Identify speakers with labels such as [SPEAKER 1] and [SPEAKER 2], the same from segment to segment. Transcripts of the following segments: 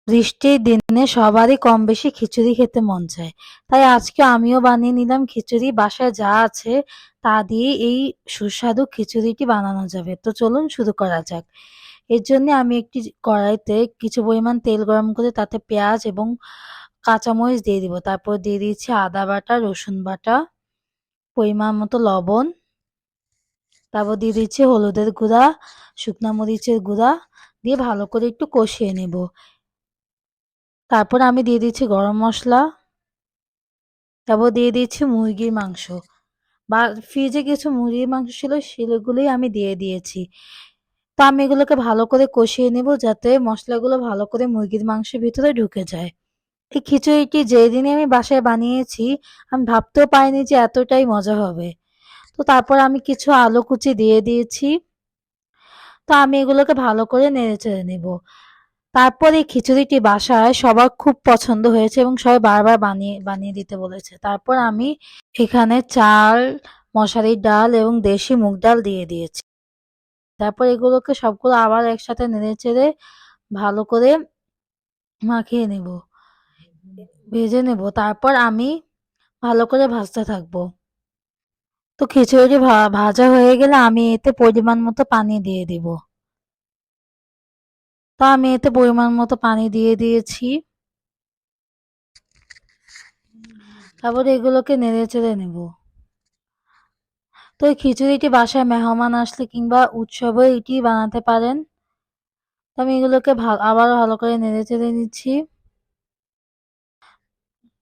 [SPEAKER 1] বৃষ্টির দিনে সবারই কম বেশি খিচুড়ি খেতে মন চায়। তাই আজকে আমিও বানিয়ে নিলাম খিচুড়ি। বাসায় যা আছে তা দিয়ে এই সুস্বাদু খিচুড়িটি বানানো যাবে। তো চলুন শুরু করা যাক। এর জন্য আমি একটি কড়াইতে কিছু পরিমাণ তেল গরম করে তাতে পেঁয়াজ এবং কাঁচামরিচ দিয়ে দিব। তারপর দিয়ে দিচ্ছি আদা বাটা, রসুন বাটা, পরিমাণ মতো লবণ, তারপর দিয়ে দিচ্ছি হলুদের গুঁড়া, শুকনা মরিচের গুঁড়া দিয়ে ভালো করে একটু কষিয়ে নেব। তারপর আমি দিয়ে দিচ্ছি গরম মসলা, তারপর দিয়ে দিচ্ছি মুরগির মাংস বা ফ্রিজে কিছু মুরগির মাংস ছিল সেগুলোই আমি দিয়ে দিয়েছি। তো আমি এগুলোকে ভালো করে কষিয়ে নেব যাতে মশলাগুলো ভালো করে মুরগির মাংসের ভিতরে ঢুকে যায়। এই খিচুড়িটি যেদিনই আমি বাসায় বানিয়েছি আমি ভাবতেও পারিনি যে এতটাই মজা হবে। তো তারপর আমি কিছু আলু কুচি দিয়ে দিয়েছি। তো আমি এগুলোকে ভালো করে নেড়েচেড়ে নেব। তারপর এই খিচুড়িটি বাসায় সবার খুব পছন্দ হয়েছে এবং সবাই বারবার বানিয়ে বানিয়ে দিতে বলেছে। তারপর আমি এখানে চাল, মশারির ডাল এবং দেশি মুগ ডাল দিয়ে দিয়েছি। তারপর এগুলোকে সবগুলো আবার একসাথে নেড়েচেড়ে ভালো করে মাখিয়ে নেব, ভেজে নেব। তারপর আমি ভালো করে ভাজতে থাকবো। তো খিচুড়িটি ভাজা হয়ে গেলে আমি এতে পরিমাণ মতো পানি দিয়ে দিব। তো আমি এতে পরিমাণ মতো পানি দিয়ে দিয়েছি। তারপরে এগুলোকে নেড়েচেড়ে নেব। তো এই খিচুড়িটি বাসায় মেহমান আসলে কিংবা উৎসবে এটি বানাতে পারেন। তো আমি এগুলোকে আবারও ভালো করে নেড়েচেড়ে নিচ্ছি।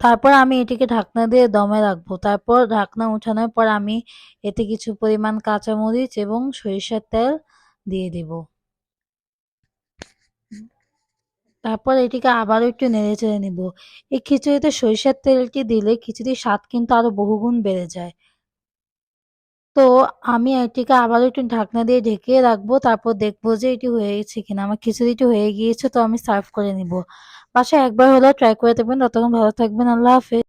[SPEAKER 1] তারপর আমি এটিকে ঢাকনা দিয়ে দমে রাখবো। তারপর ঢাকনা উঠানোর পর আমি এতে কিছু পরিমাণ কাঁচামরিচ এবং সরিষার তেল দিয়ে দিব। তারপর এটিকে আবারও একটু নেড়েচেড়ে নিব। এই খিচুড়িতে সরিষার তেলটি দিলে খিচুড়ির স্বাদ কিন্তু আরো বহুগুণ বেড়ে যায়। তো আমি এটিকে আবারও একটু ঢাকনা দিয়ে ঢেকে রাখবো। তারপর দেখবো যে এটি হয়ে গেছে কিনা। আমার খিচুড়িটি হয়ে গিয়েছে, তো আমি সার্ভ করে নিব। বাসায় একবার হলেও ট্রাই করে দেখবেন। ততক্ষণ ভালো থাকবেন। আল্লাহ হাফেজ।